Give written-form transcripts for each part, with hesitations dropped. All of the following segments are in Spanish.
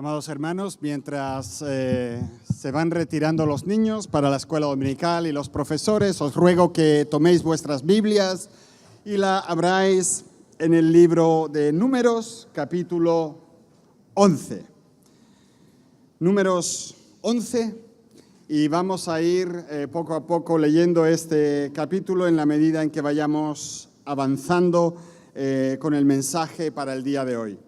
Amados hermanos, mientras se van retirando los niños para la escuela dominical y los profesores, os ruego que toméis vuestras Biblias y la abráis en el libro de Números, capítulo 11. Números 11, y vamos a ir poco a poco leyendo este capítulo en la medida en que vayamos avanzando con el mensaje para el día de hoy.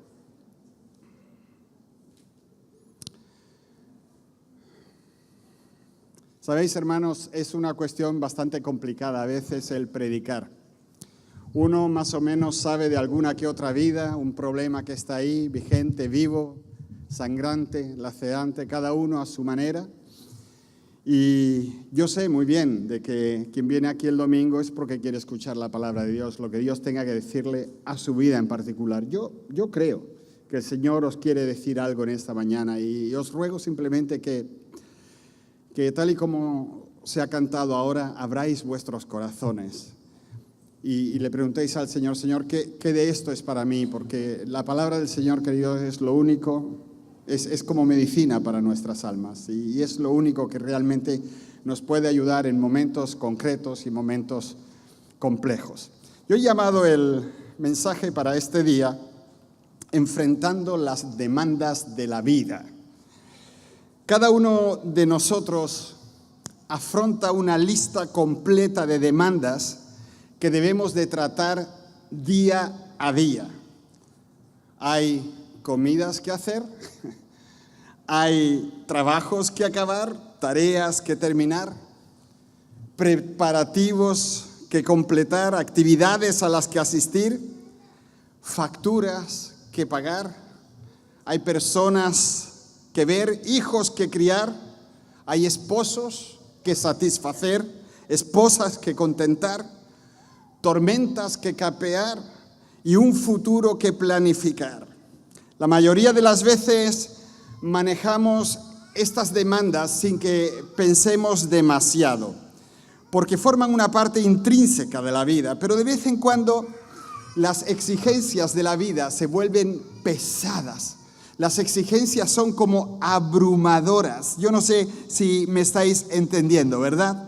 Sabéis, hermanos, es una cuestión bastante complicada a veces el predicar. Uno más o menos sabe de alguna que otra vida, un problema que está ahí, vigente, vivo, sangrante, lacerante, cada uno a su manera. Y yo sé muy bien de que quien viene aquí el domingo es porque quiere escuchar la palabra de Dios, lo que Dios tenga que decirle a su vida en particular. Yo creo que el Señor os quiere decir algo en esta mañana y os ruego simplemente que tal y como se ha cantado ahora, abráis vuestros corazones y le preguntéis al Señor, Señor, ¿qué de esto es para mí? Porque la palabra del Señor, queridos, es lo único, es como medicina para nuestras almas y es lo único que realmente nos puede ayudar en momentos concretos y momentos complejos. Yo he llamado el mensaje para este día enfrentando las demandas de la vida. Cada uno de nosotros afronta una lista completa de demandas que debemos de tratar día a día. Hay comidas que hacer, hay trabajos que acabar, tareas que terminar, preparativos que completar, actividades a las que asistir, facturas que pagar, hay personas que ver, hijos que criar, hay esposos que satisfacer, esposas que contentar, tormentas que capear y un futuro que planificar. La mayoría de las veces manejamos estas demandas sin que pensemos demasiado, porque forman una parte intrínseca de la vida, pero de vez en cuando las exigencias de la vida se vuelven pesadas. Las exigencias son como abrumadoras. Yo no sé si me estáis entendiendo, ¿verdad?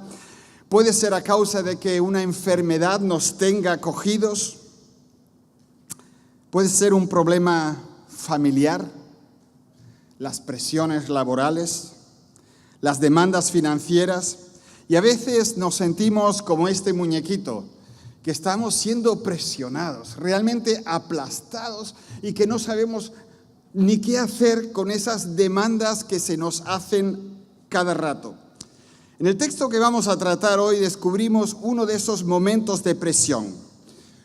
Puede ser a causa de que una enfermedad nos tenga cogidos. Puede ser un problema familiar, las presiones laborales, las demandas financieras. Y a veces nos sentimos como este muñequito, que estamos siendo presionados, realmente aplastados y que no sabemos ni qué hacer con esas demandas que se nos hacen cada rato. En el texto que vamos a tratar hoy descubrimos uno de esos momentos de presión.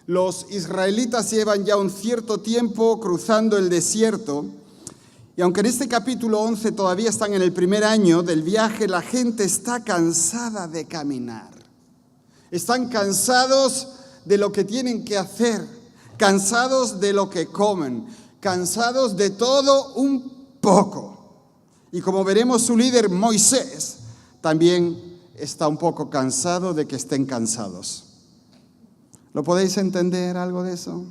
Los israelitas llevan ya un cierto tiempo cruzando el desierto y aunque en este capítulo 11 todavía están en el primer año del viaje, la gente está cansada de caminar. Están cansados de lo que tienen que hacer, cansados de lo que comen, cansados de todo un poco. Y como veremos, su líder Moisés también está un poco cansado de que estén cansados. ¿Lo podéis entender algo de eso?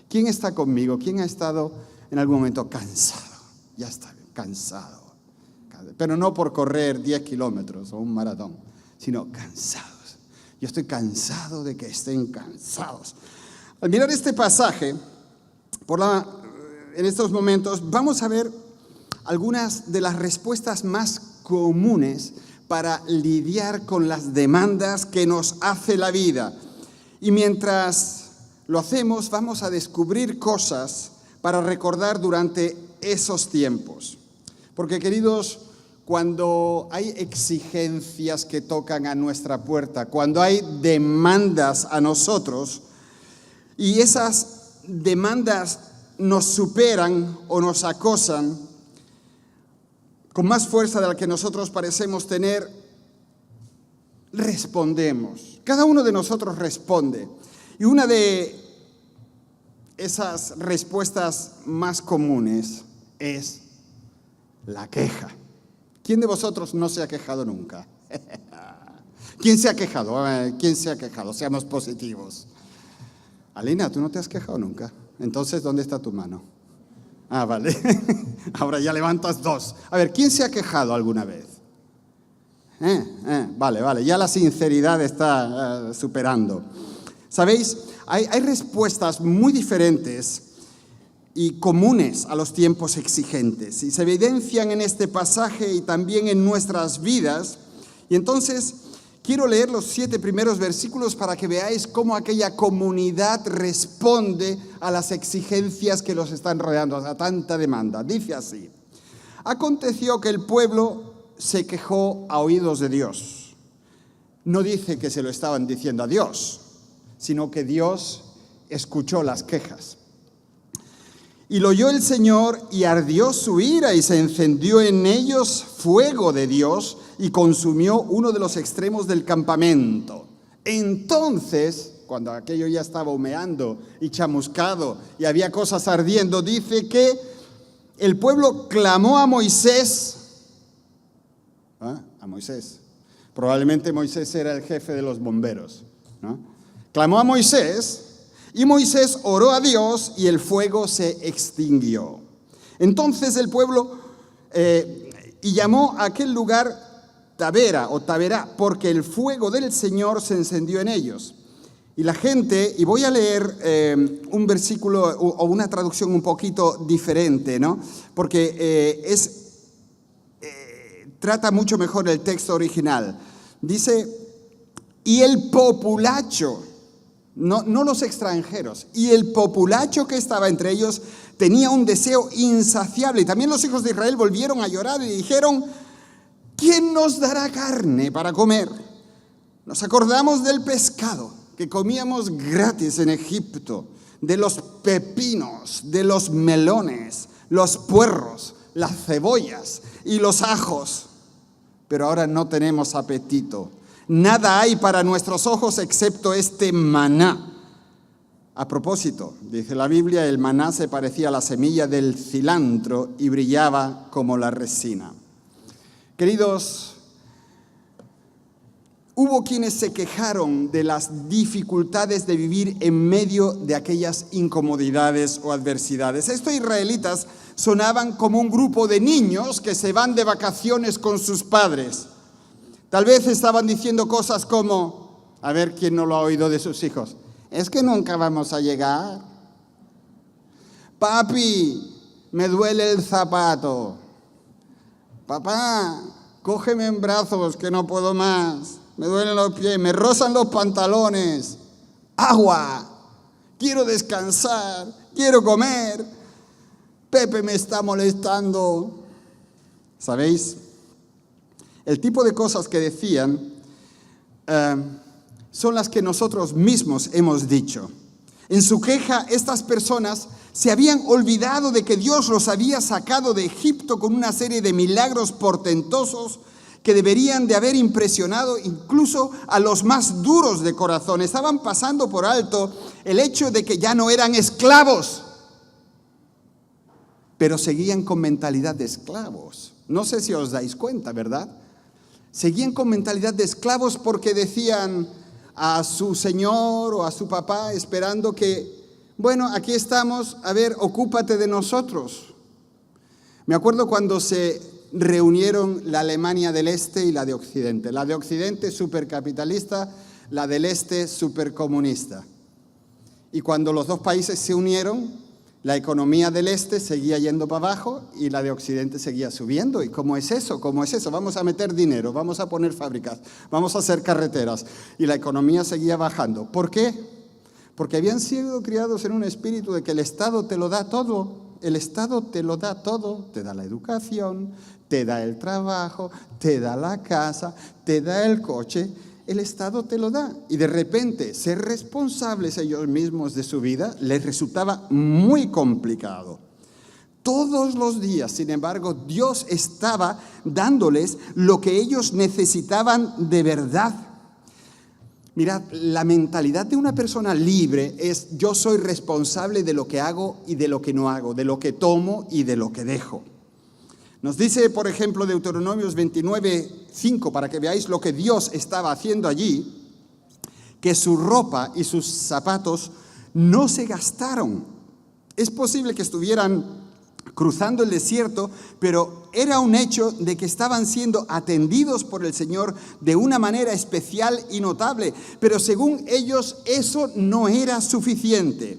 ¿Quién está conmigo? ¿Quién ha estado en algún momento cansado? Ya está cansado. Pero no por correr 10 kilómetros o un maratón, sino cansados. Yo estoy cansado de que estén cansados. Al mirar este pasaje, en estos momentos vamos a ver algunas de las respuestas más comunes para lidiar con las demandas que nos hace la vida. Y mientras lo hacemos, vamos a descubrir cosas para recordar durante esos tiempos. Porque, queridos, cuando hay exigencias que tocan a nuestra puerta, cuando hay demandas a nosotros, y esas demandas nos superan o nos acosan con más fuerza de la que nosotros parecemos tener, respondemos. Cada uno de nosotros responde. Y una de esas respuestas más comunes es la queja. ¿Quién de vosotros no se ha quejado nunca? ¿Quién se ha quejado? ¿Quién se ha quejado? Seamos positivos. Alina, ¿tú no te has quejado nunca? Entonces, ¿dónde está tu mano? Ah, vale. Ahora ya levantas 2. A ver, ¿quién se ha quejado alguna vez? Vale, ya la sinceridad está superando. ¿Sabéis? Hay respuestas muy diferentes y comunes a los tiempos exigentes, y se evidencian en este pasaje y también en nuestras vidas. Y entonces quiero leer los 7 primeros versículos para que veáis cómo aquella comunidad responde a las exigencias que los están rodeando, a tanta demanda. Dice así: aconteció que el pueblo se quejó a oídos de Dios. No dice que se lo estaban diciendo a Dios, sino que Dios escuchó las quejas. Y lo oyó el Señor, y ardió su ira, y se encendió en ellos fuego de Dios, y consumió uno de los extremos del campamento. Entonces, cuando aquello ya estaba humeando y chamuscado, y había cosas ardiendo, dice que el pueblo clamó a Moisés. A Moisés. Probablemente Moisés era el jefe de los bomberos, ¿no? Clamó a Moisés, y Moisés oró a Dios, y el fuego se extinguió. Entonces el pueblo y llamó a aquel lugar Tabera o Taberá, porque el fuego del Señor se encendió en ellos. Y la gente, y voy a leer un versículo o una traducción un poquito diferente, ¿no? Porque trata mucho mejor el texto original. Dice, y el populacho, no los extranjeros, y el populacho que estaba entre ellos tenía un deseo insaciable. Y también los hijos de Israel volvieron a llorar y dijeron: ¿quién nos dará carne para comer? Nos acordamos del pescado que comíamos gratis en Egipto, de los pepinos, de los melones, los puerros, las cebollas y los ajos. Pero ahora no tenemos apetito. Nada hay para nuestros ojos excepto este maná. A propósito, dice la Biblia, el maná se parecía a la semilla del cilantro y brillaba como la resina. Queridos, hubo quienes se quejaron de las dificultades de vivir en medio de aquellas incomodidades o adversidades. Estos israelitas sonaban como un grupo de niños que se van de vacaciones con sus padres. Tal vez estaban diciendo cosas como, a ver quién no lo ha oído de sus hijos: es que nunca vamos a llegar. Papi, me duele el zapato. Papá, cógeme en brazos que no puedo más. Me duelen los pies, me rozan los pantalones. Agua, quiero descansar, quiero comer. Pepe me está molestando. ¿Sabéis? El tipo de cosas que decían son las que nosotros mismos hemos dicho. En su queja, estas personas se habían olvidado de que Dios los había sacado de Egipto con una serie de milagros portentosos que deberían de haber impresionado incluso a los más duros de corazón. Estaban pasando por alto el hecho de que ya no eran esclavos, pero seguían con mentalidad de esclavos. No sé si os dais cuenta, ¿verdad? Seguían con mentalidad de esclavos porque decían a su señor o a su papá, esperando que, bueno, aquí estamos, a ver, ocúpate de nosotros. Me acuerdo cuando se reunieron la Alemania del Este y la de Occidente. La de Occidente supercapitalista, la del Este supercomunista. Y cuando los dos países se unieron, la economía del Este seguía yendo para abajo y la de Occidente seguía subiendo. ¿Y cómo es eso? ¿Cómo es eso? Vamos a meter dinero, vamos a poner fábricas, vamos a hacer carreteras. Y la economía seguía bajando. ¿Por qué? Porque habían sido criados en un espíritu de que el Estado te lo da todo. El Estado te lo da todo. Te da la educación, te da el trabajo, te da la casa, te da el coche. El Estado te lo da. Y de repente ser responsables ellos mismos de su vida les resultaba muy complicado. Todos los días, sin embargo, Dios estaba dándoles lo que ellos necesitaban de verdad. Mirad, la mentalidad de una persona libre es: yo soy responsable de lo que hago y de lo que no hago, de lo que tomo y de lo que dejo. Nos dice, por ejemplo, Deuteronomios 29:5, para que veáis lo que Dios estaba haciendo allí, que su ropa y sus zapatos no se gastaron. Es posible que estuvieran cruzando el desierto, pero era un hecho de que estaban siendo atendidos por el Señor de una manera especial y notable. Pero según ellos, eso no era suficiente.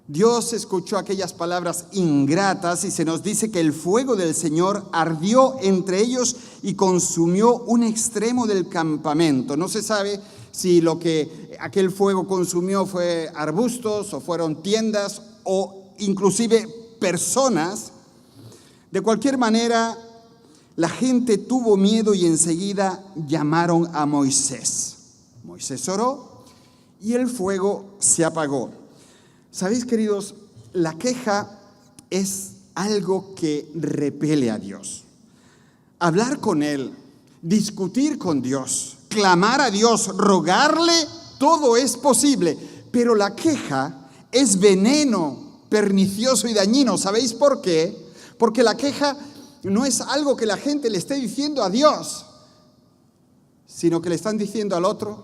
Dios escuchó aquellas palabras ingratas y se nos dice que el fuego del Señor ardió entre ellos y consumió un extremo del campamento. No se sabe si lo que aquel fuego consumió fue arbustos o fueron tiendas o inclusive personas. De cualquier manera, la gente tuvo miedo y enseguida llamaron a Moisés. Moisés oró y el fuego se apagó. ¿Sabéis, queridos? La queja es algo que repele a Dios. Hablar con Él, discutir con Dios, clamar a Dios, rogarle, todo es posible. Pero la queja es veneno pernicioso y dañino. ¿Sabéis por qué? Porque la queja no es algo que la gente le esté diciendo a Dios, sino que le están diciendo al otro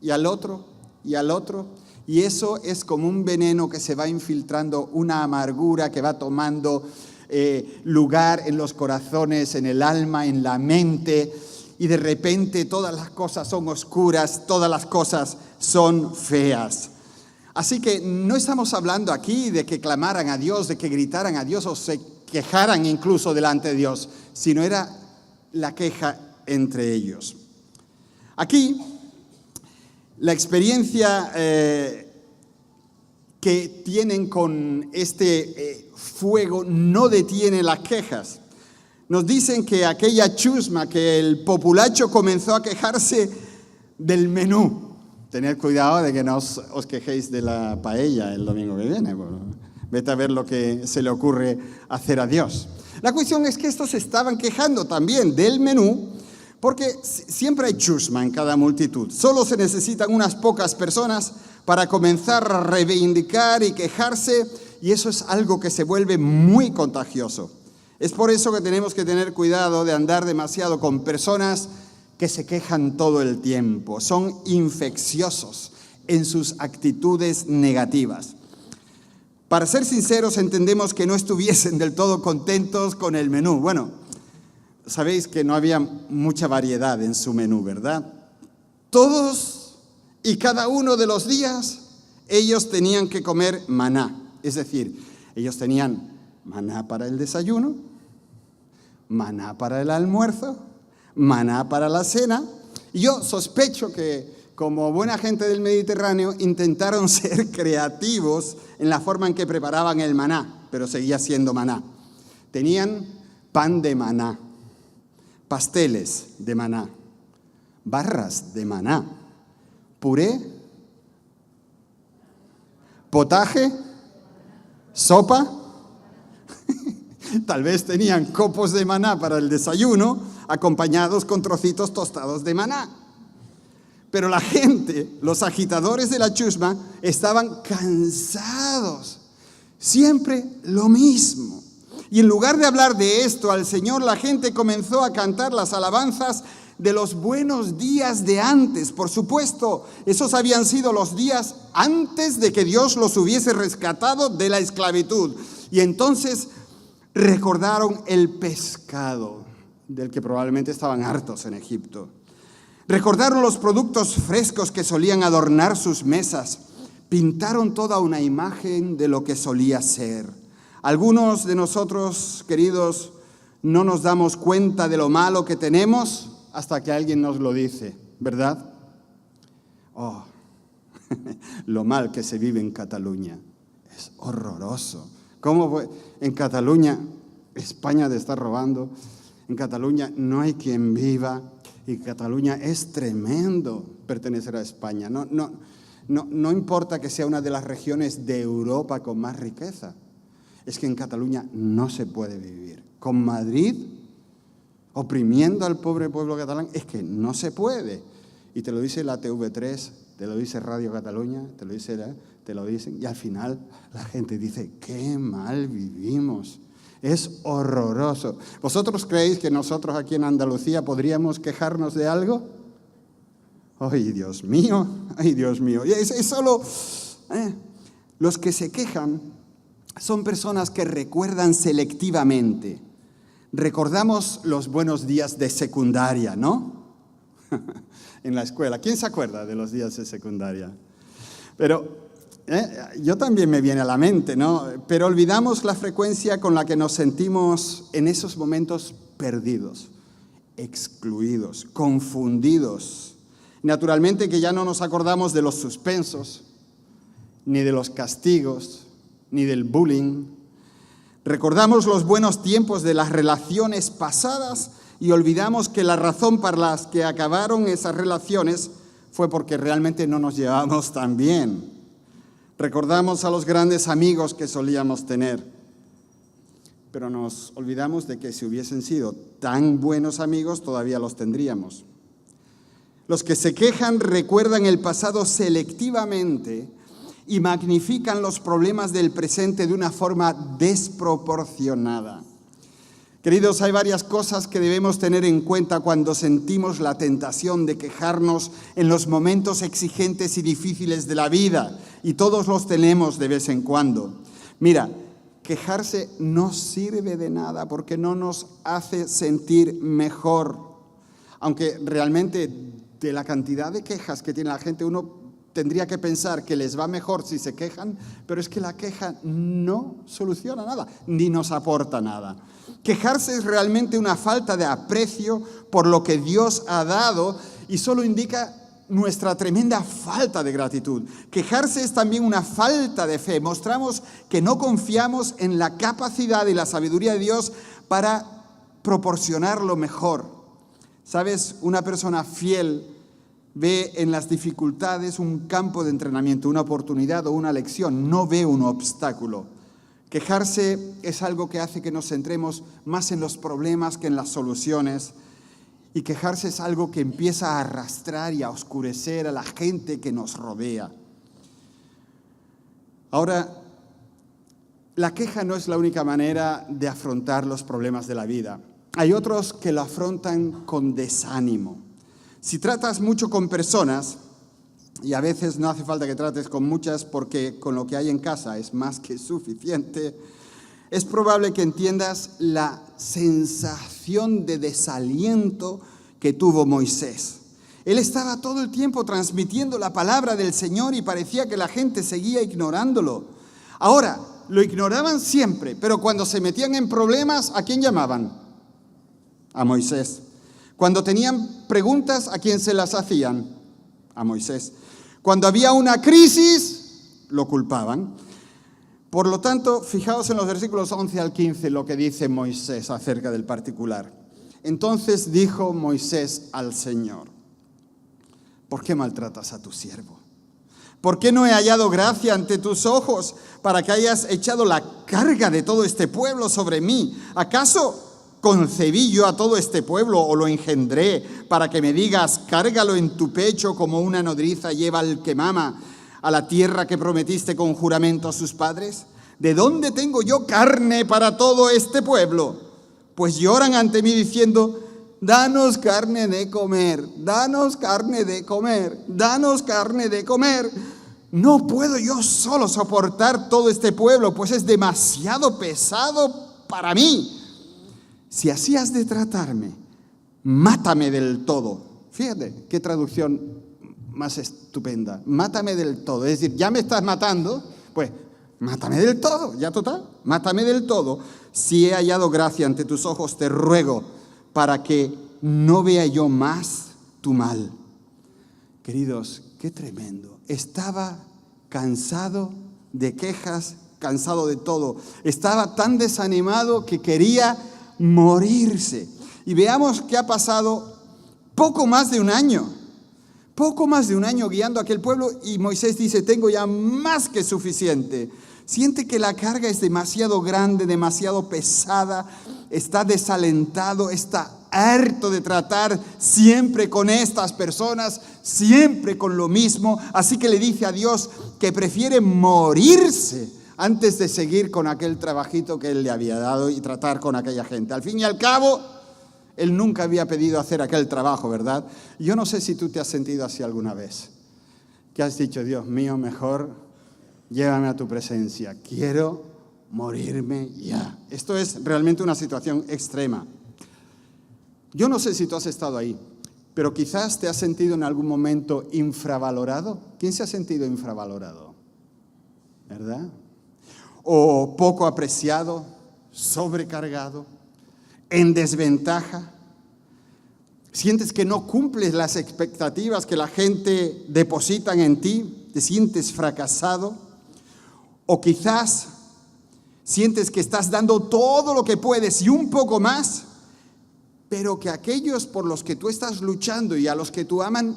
y al otro y al otro. Y eso es como un veneno que se va infiltrando, una amargura que va tomando lugar en los corazones, en el alma, en la mente. Y de repente todas las cosas son oscuras, todas las cosas son feas. Así que no estamos hablando aquí de que clamaran a Dios, de que gritaran a Dios o se quejaran incluso delante de Dios, sino era la queja entre ellos. Aquí, la experiencia que tienen con este fuego no detiene las quejas. Nos dicen que aquella chusma, que el populacho comenzó a quejarse del menú. Tened cuidado de que no os quejéis de la paella el domingo que viene. Bueno, vete a ver lo que se le ocurre hacer a Dios. La cuestión es que estos se estaban quejando también del menú, porque siempre hay chusma en cada multitud. Solo se necesitan unas pocas personas para comenzar a reivindicar y quejarse, y eso es algo que se vuelve muy contagioso. Es por eso que tenemos que tener cuidado de andar demasiado con personas que se quejan todo el tiempo. Son infecciosos en sus actitudes negativas. Para ser sinceros, entendemos que no estuviesen del todo contentos con el menú. Bueno, sabéis que no había mucha variedad en su menú, ¿verdad? Todos y cada uno de los días ellos tenían que comer maná. Es decir, ellos tenían maná para el desayuno, maná para el almuerzo, maná para la cena. Y yo sospecho que, como buena gente del Mediterráneo, intentaron ser creativos en la forma en que preparaban el maná, pero seguía siendo maná. Tenían pan de maná, pasteles de maná, barras de maná, puré, potaje, sopa. Tal vez tenían copos de maná para el desayuno, acompañados con trocitos tostados de maná. Pero la gente, los agitadores de la chusma, estaban cansados. Siempre lo mismo. Y en lugar de hablar de esto al Señor, la gente comenzó a cantar las alabanzas de los buenos días de antes. Por supuesto, esos habían sido los días antes de que Dios los hubiese rescatado de la esclavitud. Y entonces recordaron el pescado, del que probablemente estaban hartos en Egipto. Recordaron los productos frescos que solían adornar sus mesas. Pintaron toda una imagen de lo que solía ser. Algunos de nosotros, queridos, no nos damos cuenta de lo malo que tenemos hasta que alguien nos lo dice, ¿verdad? Oh, lo mal que se vive en Cataluña. Es horroroso. ¿Cómo en Cataluña España te está robando? En Cataluña no hay quien viva. Y Cataluña es tremendo pertenecer a España. No importa que sea una de las regiones de Europa con más riqueza. Es que en Cataluña no se puede vivir. Con Madrid oprimiendo al pobre pueblo catalán, es que no se puede. Y te lo dice la TV3, te lo dice Radio Cataluña, te lo dicen. Y al final la gente dice, qué mal vivimos. Es horroroso. ¿Vosotros creéis que nosotros aquí en Andalucía podríamos quejarnos de algo? ¡Ay, Dios mío! ¡Ay, Dios mío! Y es solo los que se quejan son personas que recuerdan selectivamente. Recordamos los buenos días de secundaria, ¿no? En la escuela. ¿Quién se acuerda de los días de secundaria? Pero yo también me viene a la mente, ¿no? Pero olvidamos la frecuencia con la que nos sentimos en esos momentos perdidos, excluidos, confundidos. Naturalmente que ya no nos acordamos de los suspensos, ni de los castigos, ni del bullying. Recordamos los buenos tiempos de las relaciones pasadas y olvidamos que la razón para las que acabaron esas relaciones fue porque realmente no nos llevábamos tan bien. Recordamos a los grandes amigos que solíamos tener, pero nos olvidamos de que si hubiesen sido tan buenos amigos, todavía los tendríamos. Los que se quejan recuerdan el pasado selectivamente y magnifican los problemas del presente de una forma desproporcionada. Queridos, hay varias cosas que debemos tener en cuenta cuando sentimos la tentación de quejarnos en los momentos exigentes y difíciles de la vida, y todos los tenemos de vez en cuando. Mira, quejarse no sirve de nada porque no nos hace sentir mejor. Aunque realmente de la cantidad de quejas que tiene la gente, uno tendría que pensar que les va mejor si se quejan, pero es que la queja no soluciona nada, ni nos aporta nada. Quejarse es realmente una falta de aprecio por lo que Dios ha dado y solo indica nuestra tremenda falta de gratitud. Quejarse es también una falta de fe. Mostramos que no confiamos en la capacidad y la sabiduría de Dios para proporcionar lo mejor. ¿Sabes? Una persona fiel ve en las dificultades un campo de entrenamiento, una oportunidad o una lección, no ve un obstáculo. Quejarse es algo que hace que nos centremos más en los problemas que en las soluciones. Y quejarse es algo que empieza a arrastrar y a oscurecer a la gente que nos rodea. Ahora, la queja no es la única manera de afrontar los problemas de la vida. Hay otros que lo afrontan con desánimo. Si tratas mucho con personas, y a veces no hace falta que trates con muchas porque con lo que hay en casa es más que suficiente, es probable que entiendas la sensación de desaliento que tuvo Moisés. Él estaba todo el tiempo transmitiendo la palabra del Señor y parecía que la gente seguía ignorándolo. Ahora, lo ignoraban siempre, pero cuando se metían en problemas, ¿a quién llamaban? A Moisés. Cuando tenían preguntas, ¿a quién se las hacían? A Moisés. Cuando había una crisis, lo culpaban. Por lo tanto, fijaos en los versículos 11 al 15 lo que dice Moisés acerca del particular. Entonces dijo Moisés al Señor: ¿por qué maltratas a tu siervo? ¿Por qué no he hallado gracia ante tus ojos para que hayas echado la carga de todo este pueblo sobre mí? ¿Acaso concebí yo a todo este pueblo o lo engendré para que me digas, cárgalo en tu pecho como una nodriza lleva al que mama a la tierra que prometiste con juramento a sus padres? ¿De dónde tengo yo carne para todo este pueblo? Pues lloran ante mí diciendo, danos carne de comer, danos carne de comer, danos carne de comer. No puedo yo solo soportar todo este pueblo, pues es demasiado pesado para mí. Si así has de tratarme, mátame del todo. Fíjate qué traducción más estupenda. Mátame del todo. Es decir, ya me estás matando, pues mátame del todo. Ya total, mátame del todo. Si he hallado gracia ante tus ojos, te ruego para que no vea yo más tu mal. Queridos, qué tremendo. Estaba cansado de quejas, cansado de todo. Estaba tan desanimado que quería morirse. Y veamos que ha pasado poco más de un año guiando a aquel pueblo y Moisés dice, tengo ya más que suficiente. Siente que la carga es demasiado grande, demasiado pesada, está desalentado, está harto de tratar siempre con estas personas, siempre con lo mismo, así que le dice a Dios que prefiere morirse antes de seguir con aquel trabajito que él le había dado y tratar con aquella gente. Al fin y al cabo, él nunca había pedido hacer aquel trabajo, ¿verdad? Yo no sé si tú te has sentido así alguna vez, que has dicho, Dios mío, mejor llévame a tu presencia. Quiero morirme ya. Esto es realmente una situación extrema. Yo no sé si tú has estado ahí, pero quizás te has sentido en algún momento infravalorado. ¿Quién se ha sentido infravalorado? ¿Verdad? O poco apreciado, sobrecargado, en desventaja. Sientes que no cumples las expectativas que la gente deposita en ti, te sientes fracasado. O quizás sientes que estás dando todo lo que puedes y un poco más, pero que aquellos por los que tú estás luchando y a los que tú aman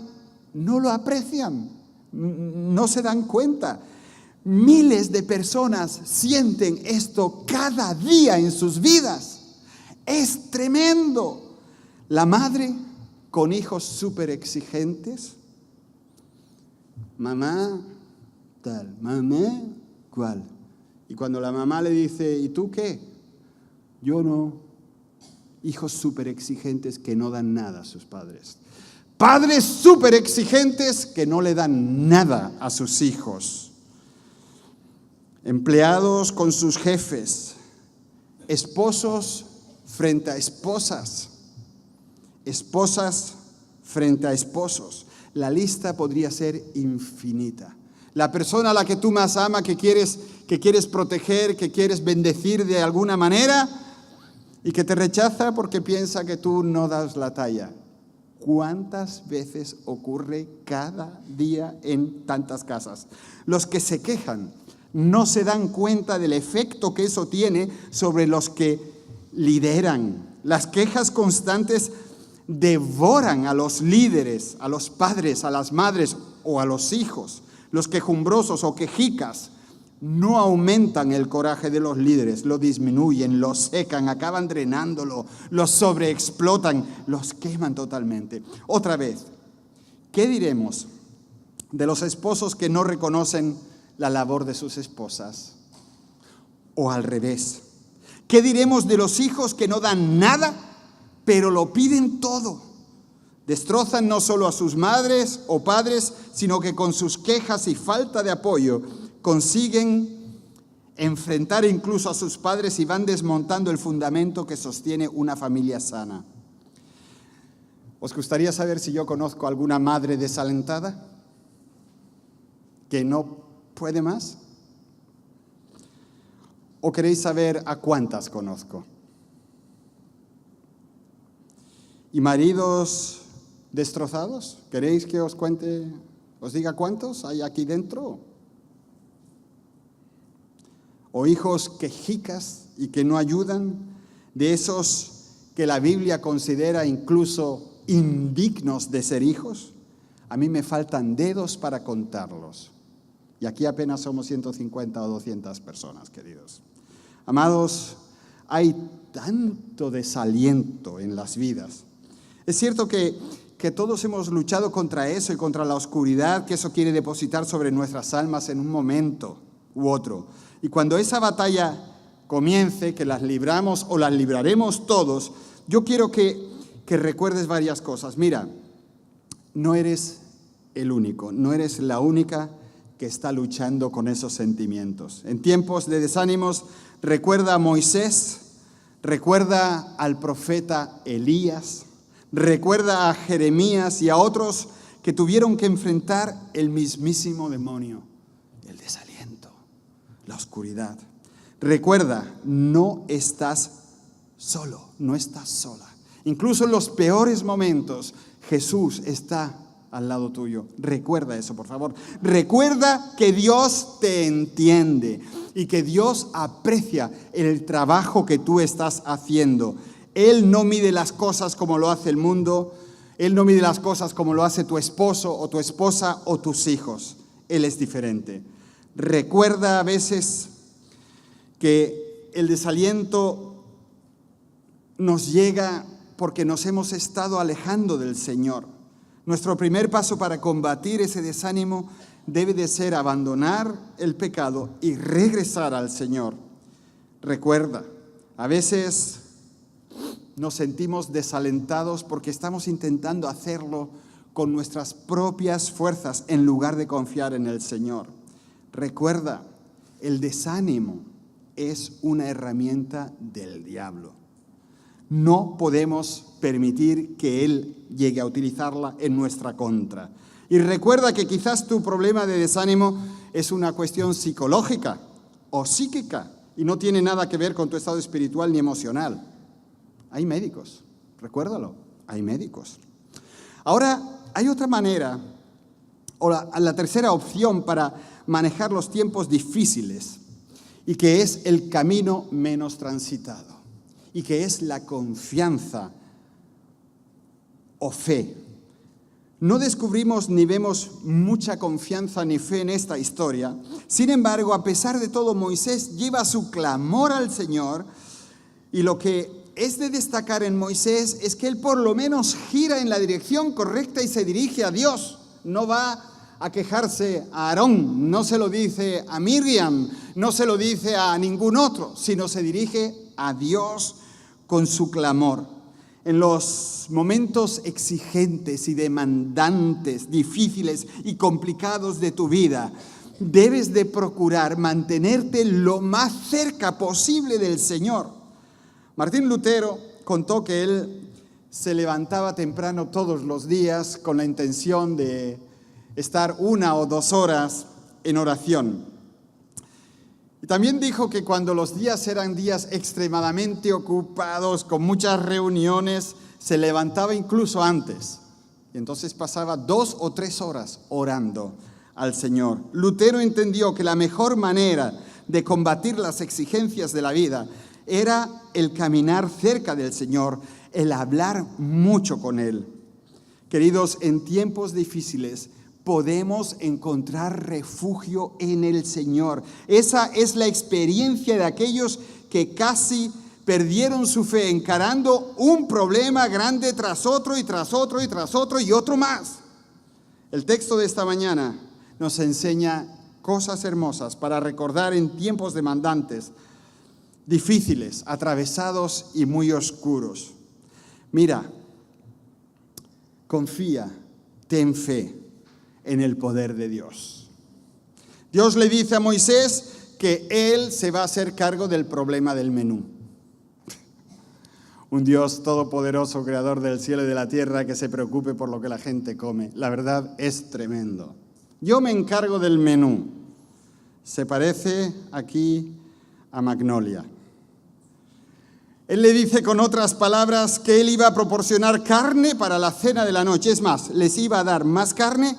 no lo aprecian, no se dan cuenta. Miles de personas sienten esto cada día en sus vidas. Es tremendo. La madre con hijos súper exigentes. Mamá, tal, mamá, ¿cuál? Y cuando la mamá le dice, ¿y tú qué? Yo no. Hijos súper exigentes que no dan nada a sus padres. Padres súper exigentes que no le dan nada a sus hijos. Empleados con sus jefes. Esposos frente a esposas. Esposas frente a esposos. La lista podría ser infinita. La persona a la que tú más amas, que quieres proteger, que quieres bendecir de alguna manera y que te rechaza porque piensa que tú no das la talla. ¿Cuántas veces ocurre cada día en tantas casas? Los que se quejan no se dan cuenta del efecto que eso tiene sobre los que lideran. Las quejas constantes devoran a los líderes, a los padres, a las madres o a los hijos. Los quejumbrosos o quejicas no aumentan el coraje de los líderes, lo disminuyen, lo secan, acaban drenándolo, lo sobreexplotan, los queman totalmente. Otra vez, ¿qué diremos de los esposos que no reconocen la labor de sus esposas? O al revés, ¿qué diremos de los hijos que no dan nada, pero lo piden todo? Destrozan no solo a sus madres o padres, sino que con sus quejas y falta de apoyo consiguen enfrentar incluso a sus padres y van desmontando el fundamento que sostiene una familia sana. ¿Os gustaría saber si yo conozco alguna madre desalentada que no puede más? ¿O queréis saber a cuántas conozco? ¿Y maridos destrozados? ¿Queréis que os cuente, os diga cuántos hay aquí dentro? ¿O hijos quejicas y que no ayudan? De esos que la Biblia considera incluso indignos de ser hijos. A mí me faltan dedos para contarlos. Y aquí apenas somos 150 o 200 personas, queridos. Amados, hay tanto desaliento en las vidas. Es cierto que todos hemos luchado contra eso y contra la oscuridad que eso quiere depositar sobre nuestras almas en un momento u otro. Y cuando esa batalla comience, que las libramos o las libraremos todos, yo quiero que recuerdes varias cosas. Mira, no eres el único, no eres la única que está luchando con esos sentimientos. En tiempos de desánimos, recuerda a Moisés, recuerda al profeta Elías, recuerda a Jeremías y a otros que tuvieron que enfrentar el mismísimo demonio, el desaliento, la oscuridad. Recuerda, no estás solo, no estás sola. Incluso en los peores momentos, Jesús está al lado tuyo. Recuerda eso, por favor. Recuerda que Dios te entiende y que Dios aprecia el trabajo que tú estás haciendo. Él no mide las cosas como lo hace el mundo. Él no mide las cosas como lo hace tu esposo o tu esposa o tus hijos. Él es diferente. Recuerda a veces que el desaliento nos llega porque nos hemos estado alejando del Señor. Nuestro primer paso para combatir ese desánimo debe de ser abandonar el pecado y regresar al Señor. Recuerda, a veces nos sentimos desalentados porque estamos intentando hacerlo con nuestras propias fuerzas en lugar de confiar en el Señor. Recuerda, el desánimo es una herramienta del diablo. No podemos permitir que él llegue a utilizarla en nuestra contra. Y recuerda que quizás tu problema de desánimo es una cuestión psicológica o psíquica y no tiene nada que ver con tu estado espiritual ni emocional. Hay médicos, recuérdalo, hay médicos. Ahora, hay otra manera, o la tercera opción para manejar los tiempos difíciles, y que es el camino menos transitado, y que es la confianza o fe. No descubrimos ni vemos mucha confianza ni fe en esta historia. Sin embargo, a pesar de todo, Moisés lleva su clamor al Señor, y lo que es de destacar en Moisés es que él por lo menos gira en la dirección correcta y se dirige a Dios. No va a quejarse a Aarón, no se lo dice a Miriam, no se lo dice a ningún otro, sino se dirige a Dios con su clamor. En los momentos exigentes y demandantes, difíciles y complicados de tu vida, debes de procurar mantenerte lo más cerca posible del Señor. Martín Lutero contó que él se levantaba temprano todos los días con la intención de estar 1 o 2 horas en oración. Y también dijo que cuando los días eran días extremadamente ocupados, con muchas reuniones, se levantaba incluso antes. Y entonces pasaba 2 o 3 horas orando al Señor. Lutero entendió que la mejor manera de combatir las exigencias de la vida era el caminar cerca del Señor, el hablar mucho con Él. Queridos, en tiempos difíciles podemos encontrar refugio en el Señor. Esa es la experiencia de aquellos que casi perdieron su fe encarando un problema grande tras otro y tras otro y tras otro y otro más. El texto de esta mañana nos enseña cosas hermosas para recordar en tiempos demandantes, difíciles, atravesados y muy oscuros. Mira, confía, ten fe en el poder de Dios. Dios le dice a Moisés que él se va a hacer cargo del problema del menú. Un Dios todopoderoso, creador del cielo y de la tierra, que se preocupe por lo que la gente come. La verdad es tremendo. Yo me encargo del menú. Se parece aquí a Magnolia. Él le dice con otras palabras que él iba a proporcionar carne para la cena de la noche. Es más, les iba a dar más carne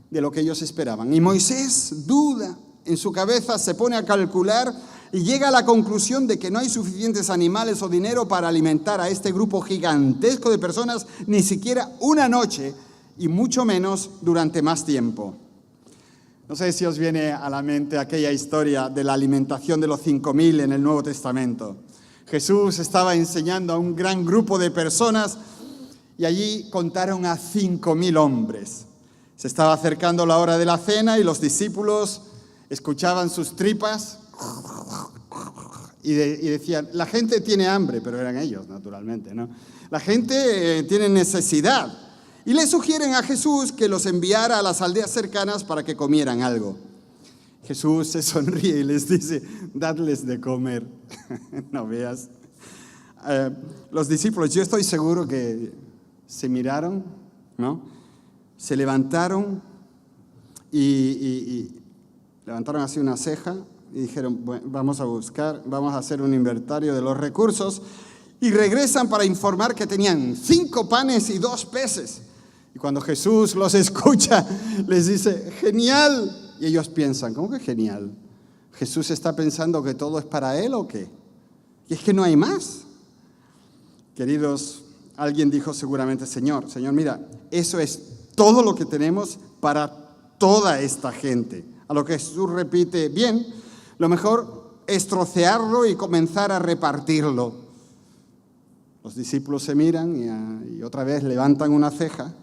de lo que ellos esperaban. Y Moisés duda, en su cabeza se pone a calcular y llega a la conclusión de que no hay suficientes animales o dinero para alimentar a este grupo gigantesco de personas, ni siquiera una noche, y mucho menos durante más tiempo. No sé si os viene a la mente aquella historia de la alimentación de los 5.000 en el Nuevo Testamento. Jesús estaba enseñando a un gran grupo de personas y allí contaron a 5.000 hombres. Se estaba acercando la hora de la cena y los discípulos escuchaban sus tripas y decían, la gente tiene hambre, pero eran ellos, naturalmente, ¿no? La gente tiene necesidad. Y le sugieren a Jesús que los enviara a las aldeas cercanas para que comieran algo. Jesús se sonríe y les dice, dadles de comer. No veas. Los discípulos, yo estoy seguro que se miraron, ¿no? Se levantaron y levantaron así una ceja y dijeron, bueno, vamos a hacer un inventario de los recursos, y regresan para informar que tenían 5 panes y 2 peces. Y cuando Jesús los escucha, les dice, genial. Y ellos piensan, ¿cómo que genial? ¿Jesús está pensando que todo es para él o qué? Y es que no hay más. Queridos, alguien dijo seguramente, Señor, mira, eso es todo lo que tenemos para toda esta gente. A lo que Jesús repite, bien, lo mejor es trocearlo y comenzar a repartirlo. Los discípulos se miran y otra vez levantan una ceja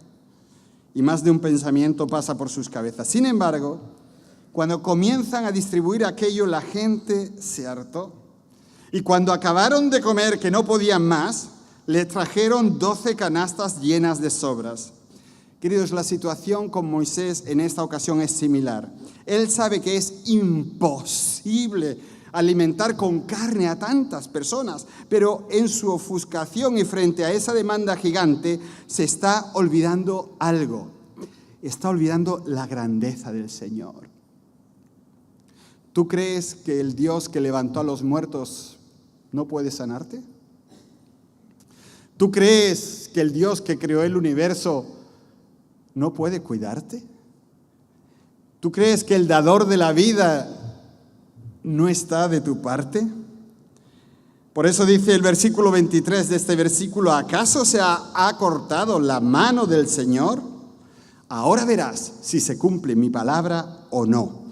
y más de un pensamiento pasa por sus cabezas. Sin embargo, cuando comienzan a distribuir aquello, la gente se hartó. Y cuando acabaron de comer, que no podían más, le trajeron 12 canastas llenas de sobras. Queridos, la situación con Moisés en esta ocasión es similar. Él sabe que es imposible alimentar con carne a tantas personas, pero en su ofuscación y frente a esa demanda gigante se está olvidando algo. Está olvidando la grandeza del Señor. ¿Tú crees que el Dios que levantó a los muertos no puede sanarte? ¿Tú crees que el Dios que creó el universo no puede cuidarte? ¿Tú crees que el dador de la vida no está de tu parte? Por eso dice el versículo 23 de este versículo: ¿acaso se ha cortado la mano del Señor? Ahora verás si se cumple mi palabra o no.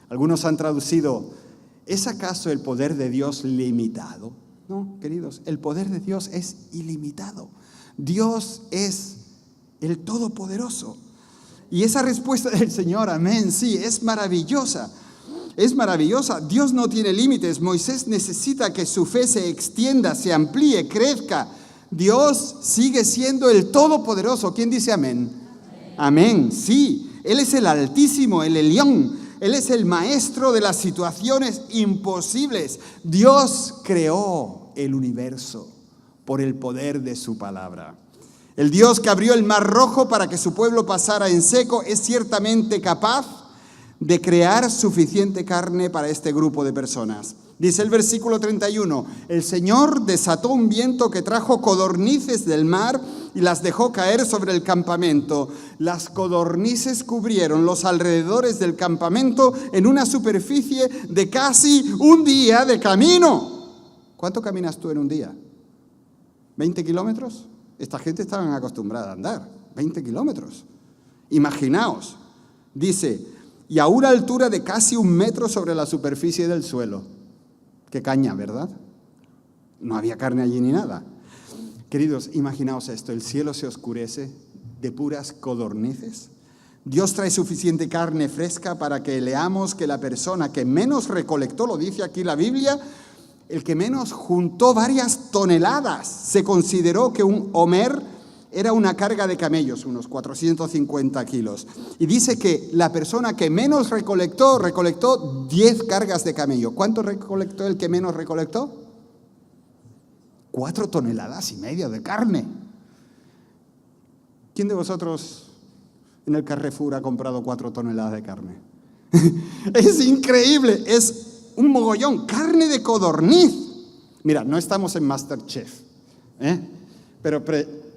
Algunos han traducido: ¿es acaso el poder de Dios limitado? No, queridos, el poder de Dios es ilimitado. Dios es el Todopoderoso. Y esa respuesta del Señor, amén, sí, es maravillosa. Es maravillosa. Dios no tiene límites. Moisés necesita que su fe se extienda, se amplíe, crezca. Dios sigue siendo el Todopoderoso. ¿Quién dice amén? Amén, sí. Él es el Altísimo, el Elión. Él es el maestro de las situaciones imposibles. Dios creó el universo por el poder de su palabra. El Dios que abrió el Mar Rojo para que su pueblo pasara en seco es ciertamente capaz de crear suficiente carne para este grupo de personas. Dice el versículo 31, el Señor desató un viento que trajo codornices del mar y las dejó caer sobre el campamento. Las codornices cubrieron los alrededores del campamento en una superficie de casi un día de camino. ¿Cuánto caminas tú en un día? ¿20 kilómetros? Esta gente estaba acostumbrada a andar 20 kilómetros. Imaginaos, dice, y a una altura de casi 1 metro sobre la superficie del suelo. Qué caña, ¿verdad? No había carne allí ni nada. Queridos, imaginaos esto, el cielo se oscurece de puras codornices. Dios trae suficiente carne fresca para que leamos que la persona que menos recolectó, lo dice aquí la Biblia, el que menos juntó varias toneladas. Se consideró que un homer era una carga de camellos, unos 450 kilos. Y dice que la persona que menos recolectó 10 cargas de camello. ¿Cuánto recolectó el que menos recolectó? 4,5 toneladas de carne. ¿Quién de vosotros en el Carrefour ha comprado 4 toneladas de carne? Es increíble, es un mogollón, carne de codorniz. Mira, no estamos en MasterChef, pero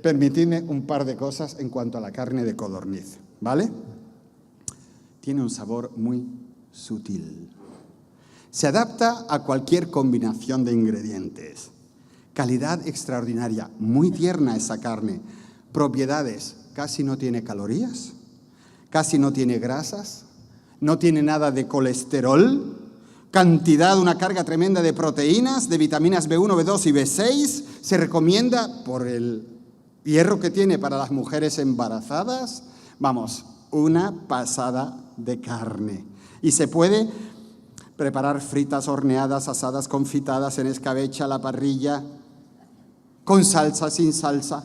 permitidme un par de cosas en cuanto a la carne de codorniz, ¿vale? Tiene un sabor muy sutil. Se adapta a cualquier combinación de ingredientes. Calidad extraordinaria, muy tierna esa carne. Propiedades, casi no tiene calorías, casi no tiene grasas, no tiene nada de colesterol. Cantidad, una carga tremenda de proteínas, de vitaminas B1, B2 y B6. Se recomienda por el hierro que tiene para las mujeres embarazadas. Vamos, una pasada de carne. Y se puede preparar fritas, horneadas, asadas, confitadas, en escabeche, a la parrilla, con salsa, sin salsa.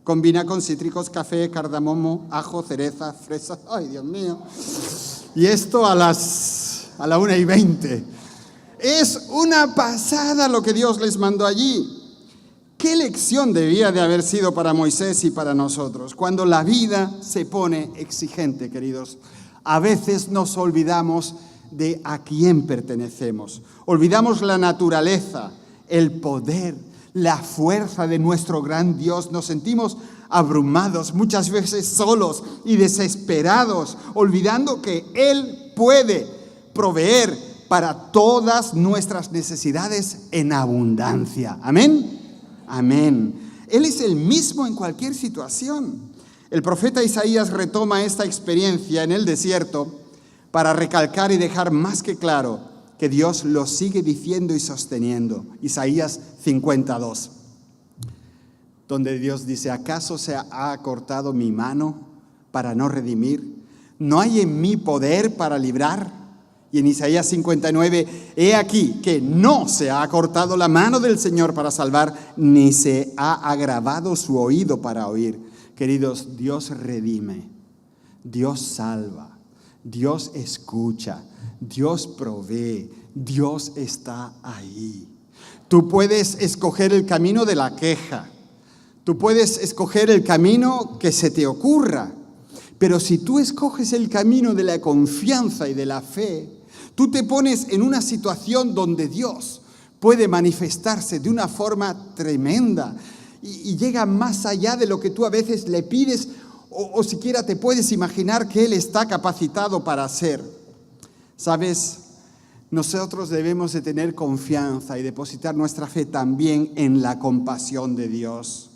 Combina con cítricos, café, cardamomo, ajo, cereza, fresa. ¡Ay, Dios mío! Y esto a la 1:20. Es una pasada lo que Dios les mandó allí. ¿Qué lección debía de haber sido para Moisés y para nosotros? Cuando la vida se pone exigente, queridos, a veces nos olvidamos de a quién pertenecemos. Olvidamos la naturaleza, el poder, la fuerza de nuestro gran Dios. Nos sentimos abrumados, muchas veces solos y desesperados, olvidando que Él puede proveer para todas nuestras necesidades en abundancia. Amén. Amén. Él es el mismo en cualquier situación. El profeta Isaías retoma esta experiencia en el desierto para recalcar y dejar más que claro que Dios lo sigue diciendo y sosteniendo. Isaías 52, donde Dios dice: ¿acaso se ha acortado mi mano para no redimir? ¿No hay en mí poder para librar? Y en Isaías 59, he aquí que no se ha acortado la mano del Señor para salvar, ni se ha agravado su oído para oír. Queridos, Dios redime, Dios salva, Dios escucha, Dios provee, Dios está ahí. Tú puedes escoger el camino de la queja. Tú puedes escoger el camino que se te ocurra. Pero si tú escoges el camino de la confianza y de la fe, tú te pones en una situación donde Dios puede manifestarse de una forma tremenda y llega más allá de lo que tú a veces le pides o siquiera te puedes imaginar que Él está capacitado para hacer. ¿Sabes? Nosotros debemos de tener confianza y depositar nuestra fe también en la compasión de Dios.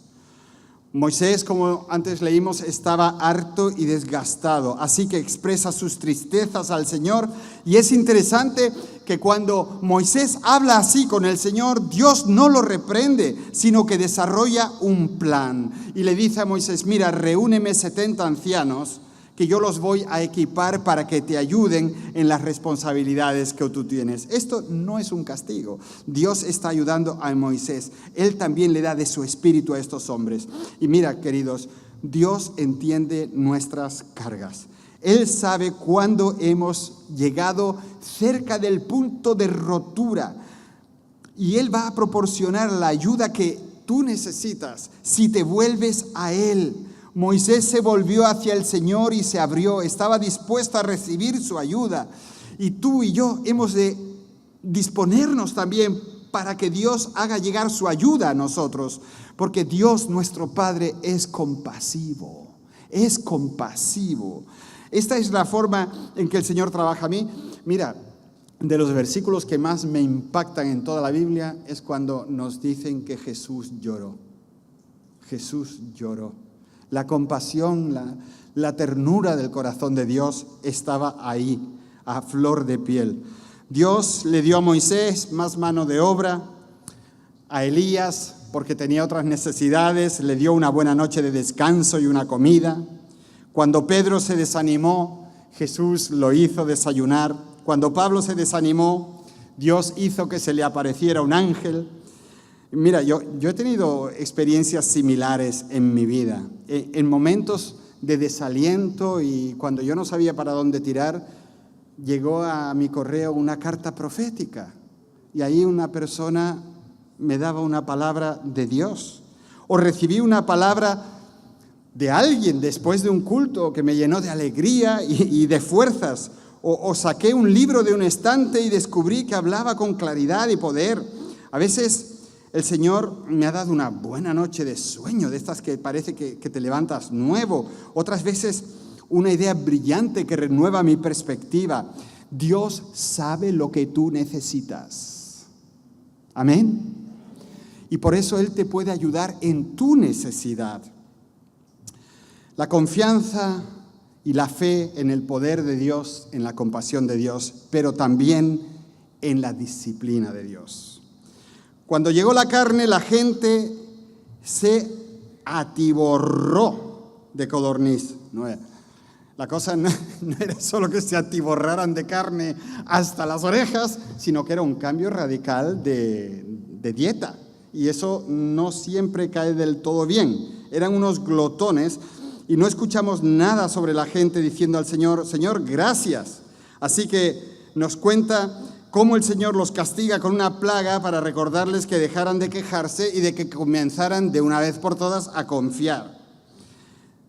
Moisés, como antes leímos, estaba harto y desgastado, así que expresa sus tristezas al Señor. Y es interesante que cuando Moisés habla así con el Señor, Dios no lo reprende, sino que desarrolla un plan. Y le dice a Moisés, mira, reúneme 70 ancianos, que yo los voy a equipar para que te ayuden en las responsabilidades que tú tienes. Esto no es un castigo. Dios está ayudando a Moisés. Él también le da de su espíritu a estos hombres. Y mira, queridos, Dios entiende nuestras cargas. Él sabe cuándo hemos llegado cerca del punto de rotura. Y Él va a proporcionar la ayuda que tú necesitas si te vuelves a Él. Moisés se volvió hacia el Señor y se abrió, estaba dispuesto a recibir su ayuda. Y tú y yo hemos de disponernos también para que Dios haga llegar su ayuda a nosotros, porque Dios, nuestro Padre, es compasivo, es compasivo. Esta es la forma en que el Señor trabaja a mí. Mira, de los versículos que más me impactan en toda la Biblia es cuando nos dicen que Jesús lloró. Jesús lloró. La compasión, la ternura del corazón de Dios estaba ahí, a flor de piel. Dios le dio a Moisés más mano de obra, a Elías, porque tenía otras necesidades, le dio una buena noche de descanso y una comida. Cuando Pedro se desanimó, Jesús lo hizo desayunar. Cuando Pablo se desanimó, Dios hizo que se le apareciera un ángel. Mira, yo he tenido experiencias similares en mi vida. En momentos de desaliento y cuando yo no sabía para dónde tirar, llegó a mi correo una carta profética. Y ahí una persona me daba una palabra de Dios. O recibí una palabra de alguien después de un culto que me llenó de alegría y de fuerzas. O saqué un libro de un estante y descubrí que hablaba con claridad y poder. A veces el Señor me ha dado una buena noche de sueño, de estas que parece que te levantas nuevo. Otras veces una idea brillante que renueva mi perspectiva. Dios sabe lo que tú necesitas. Amén. Y por eso Él te puede ayudar en tu necesidad. La confianza y la fe en el poder de Dios, en la compasión de Dios, pero también en la disciplina de Dios. Cuando llegó la carne, la gente se atiborró de codorniz. La cosa no era solo que se atiborraran de carne hasta las orejas, sino que era un cambio radical de dieta. Y eso no siempre cae del todo bien. Eran unos glotones y no escuchamos nada sobre la gente diciendo al Señor, Señor, gracias. Así que nos cuenta cómo el Señor los castiga con una plaga para recordarles que dejaran de quejarse y de que comenzaran de una vez por todas a confiar.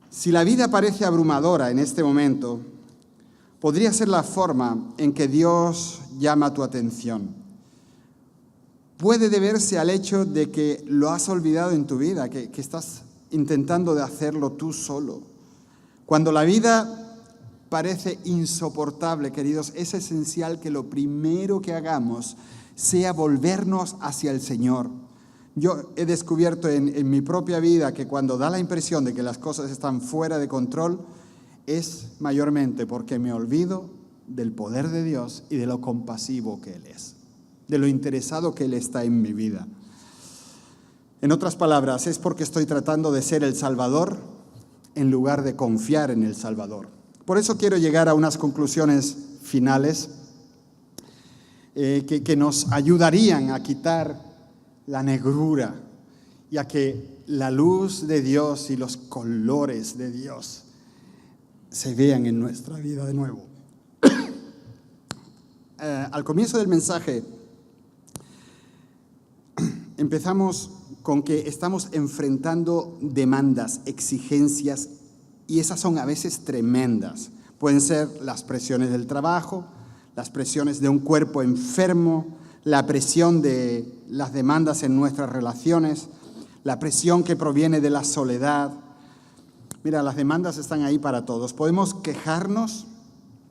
Si la vida parece abrumadora en este momento, podría ser la forma en que Dios llama tu atención. Puede deberse al hecho de que lo has olvidado en tu vida, que estás intentando de hacerlo tú solo. Cuando la vida parece insoportable, queridos, es esencial que lo primero que hagamos sea volvernos hacia el Señor. Yo he descubierto en mi propia vida que cuando da la impresión de que las cosas están fuera de control, es mayormente porque me olvido del poder de Dios y de lo compasivo que Él es, de lo interesado que Él está en mi vida. En otras palabras, es porque estoy tratando de ser el Salvador en lugar de confiar en el Salvador. Por eso quiero llegar a unas conclusiones finales que nos ayudarían a quitar la negrura y a que la luz de Dios y los colores de Dios se vean en nuestra vida de nuevo. al comienzo del mensaje empezamos con que estamos enfrentando demandas, exigencias, y esas son a veces tremendas. Pueden ser las presiones del trabajo, las presiones de un cuerpo enfermo, la presión de las demandas en nuestras relaciones, la presión que proviene de la soledad. Mira, las demandas están ahí para todos. Podemos quejarnos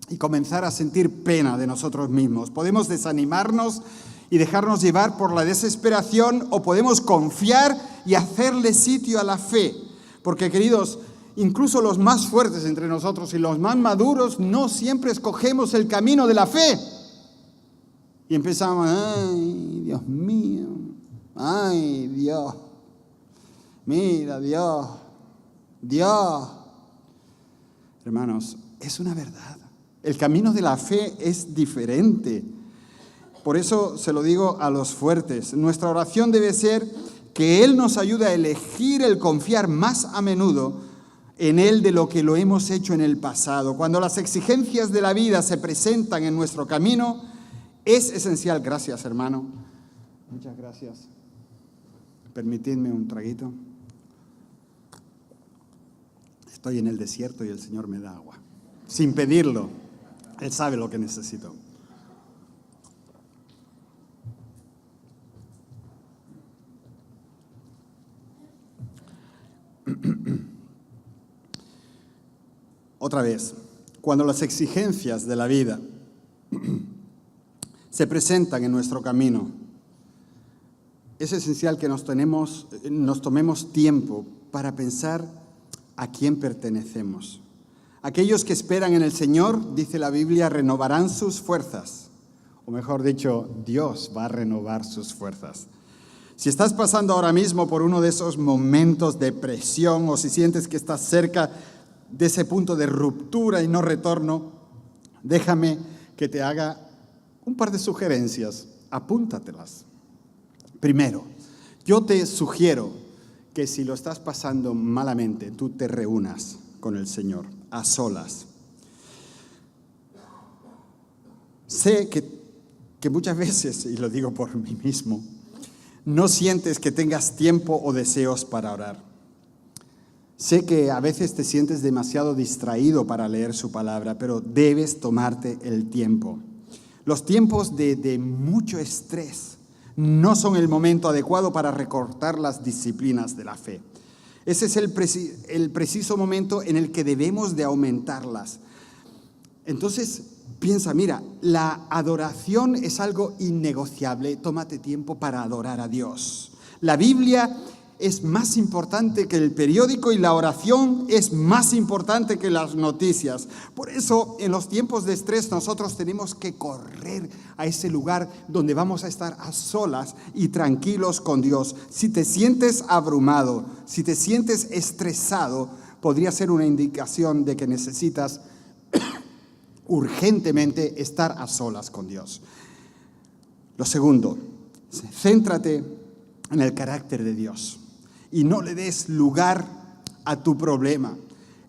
y comenzar a sentir pena de nosotros mismos. Podemos desanimarnos y dejarnos llevar por la desesperación, o podemos confiar y hacerle sitio a la fe. Porque, queridos, incluso los más fuertes entre nosotros y los más maduros no siempre escogemos el camino de la fe. Y empezamos, ay, Dios mío, ay, Dios, mira, Dios. Hermanos, es una verdad. El camino de la fe es diferente. Por eso se lo digo a los fuertes. Nuestra oración debe ser que Él nos ayude a elegir el confiar más a menudo en Él de lo que lo hemos hecho en el pasado. Cuando las exigencias de la vida se presentan en nuestro camino, es esencial. Gracias, hermano. Muchas gracias. Permitidme un traguito. Estoy en el desierto y el Señor me da agua. Sin pedirlo. Él sabe lo que necesito. Otra vez, cuando las exigencias de la vida se presentan en nuestro camino, es esencial que nos tomemos tiempo para pensar a quién pertenecemos. Aquellos que esperan en el Señor, dice la Biblia, renovarán sus fuerzas. O mejor dicho, Dios va a renovar sus fuerzas. Si estás pasando ahora mismo por uno de esos momentos de presión, o si sientes que estás cerca de ese punto de ruptura y no retorno, déjame que te haga un par de sugerencias. Apúntatelas. Primero, yo te sugiero que si lo estás pasando malamente, tú te reúnas con el Señor a solas. Sé que muchas veces, y lo digo por mí mismo, no sientes que tengas tiempo o deseos para orar. Sé que a veces te sientes demasiado distraído para leer su palabra, pero debes tomarte el tiempo. Los tiempos de mucho estrés no son el momento adecuado para recortar las disciplinas de la fe. Ese es el preciso momento en el que debemos de aumentarlas. Entonces, piensa, mira, la adoración es algo innegociable. Tómate tiempo para adorar a Dios. La Biblia es más importante que el periódico y la oración es más importante que las noticias. Por eso, en los tiempos de estrés, nosotros tenemos que correr a ese lugar donde vamos a estar a solas y tranquilos con Dios. Si te sientes abrumado, si te sientes estresado, podría ser una indicación de que necesitas urgentemente estar a solas con Dios. Lo segundo, céntrate en el carácter de Dios y no le des lugar a tu problema.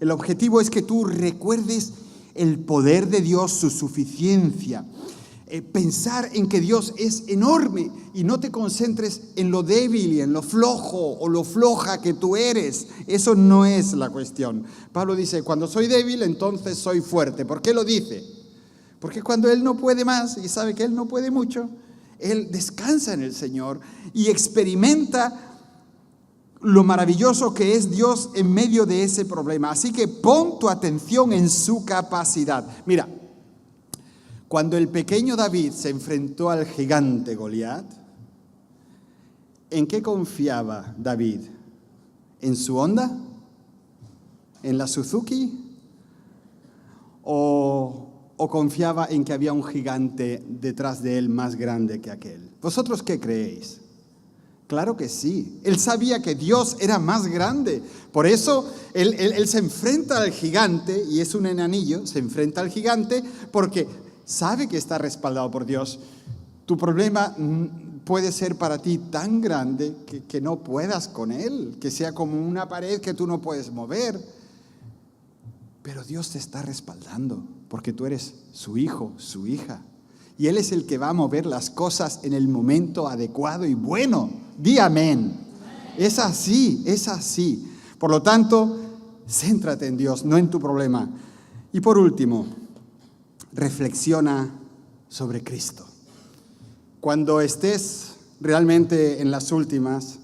El objetivo es que tú recuerdes el poder de Dios, su suficiencia. Pensar en que Dios es enorme y no te concentres en lo débil y en lo flojo o lo floja que tú eres. Eso no es la cuestión. Pablo dice, cuando soy débil, entonces soy fuerte. ¿Por qué lo dice? Porque cuando él no puede más y sabe que él no puede mucho, él descansa en el Señor y experimenta lo maravilloso que es Dios en medio de ese problema. Así que pon tu atención en su capacidad. Mira, cuando el pequeño David se enfrentó al gigante Goliat, ¿en qué confiaba David? ¿En su Honda? ¿En la Suzuki? ¿O confiaba en que había un gigante detrás de él más grande que aquel? ¿Vosotros qué creéis? Claro que sí. Él sabía que Dios era más grande. Por eso él se enfrenta al gigante, y es un enanillo, se enfrenta al gigante porque sabe que está respaldado por Dios. Tu problema puede ser para ti tan grande que no puedas con él, que sea como una pared que tú no puedes mover. Pero Dios te está respaldando porque tú eres su hijo, su hija. Y Él es el que va a mover las cosas en el momento adecuado y bueno. Di amén. Es así, es así. Por lo tanto, céntrate en Dios, no en tu problema. Y por último, reflexiona sobre Cristo. Cuando estés realmente en las últimas,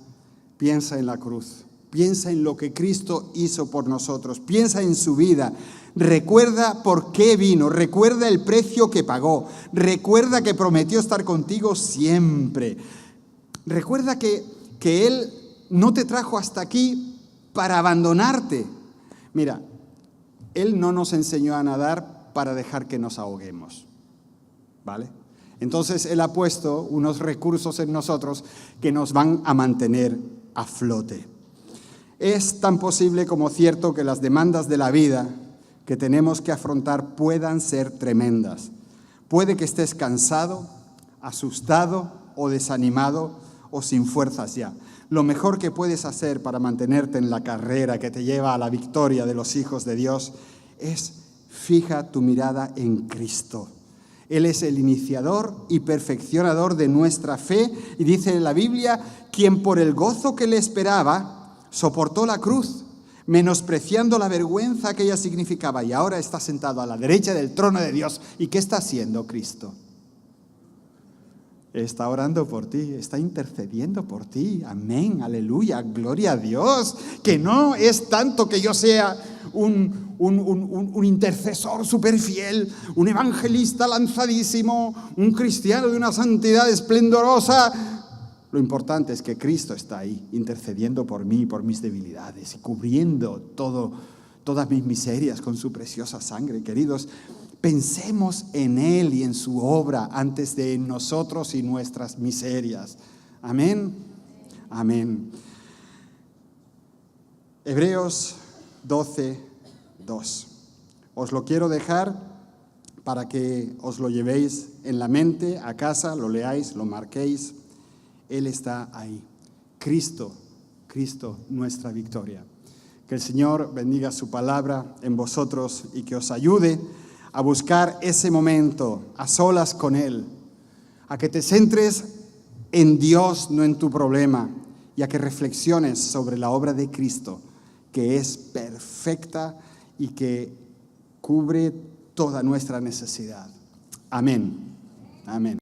piensa en la cruz. Piensa en lo que Cristo hizo por nosotros. Piensa en su vida. Recuerda por qué vino. Recuerda el precio que pagó. Recuerda que prometió estar contigo siempre. Recuerda que Él no te trajo hasta aquí para abandonarte. Mira, Él no nos enseñó a nadar para dejar que nos ahoguemos, ¿vale? Entonces Él ha puesto unos recursos en nosotros que nos van a mantener a flote. Es tan posible como cierto que las demandas de la vida que tenemos que afrontar puedan ser tremendas. Puede que estés cansado, asustado o desanimado o sin fuerzas ya. Lo mejor que puedes hacer para mantenerte en la carrera que te lleva a la victoria de los hijos de Dios es fija tu mirada en Cristo. Él es el iniciador y perfeccionador de nuestra fe y dice en la Biblia, quien por el gozo que le esperaba soportó la cruz, menospreciando la vergüenza que ella significaba y ahora está sentado a la derecha del trono de Dios. ¿Y qué está haciendo Cristo? Está orando por ti, está intercediendo por ti. Amén, aleluya, gloria a Dios. Que no es tanto que yo sea un intercesor súper fiel, un evangelista lanzadísimo, un cristiano de una santidad esplendorosa. Lo importante es que Cristo está ahí, intercediendo por mí, por mis debilidades y cubriendo todas mis miserias con su preciosa sangre. Queridos, pensemos en Él y en su obra antes de en nosotros y nuestras miserias. Amén. Amén. Hebreos 12:2. Os lo quiero dejar para que os lo llevéis en la mente a casa, lo leáis, lo marquéis. Él está ahí. Cristo, nuestra victoria. Que el Señor bendiga su palabra en vosotros y que os ayude a buscar ese momento a solas con Él, a que te centres en Dios, no en tu problema, y a que reflexiones sobre la obra de Cristo, que es perfecta y que cubre toda nuestra necesidad. Amén. Amén.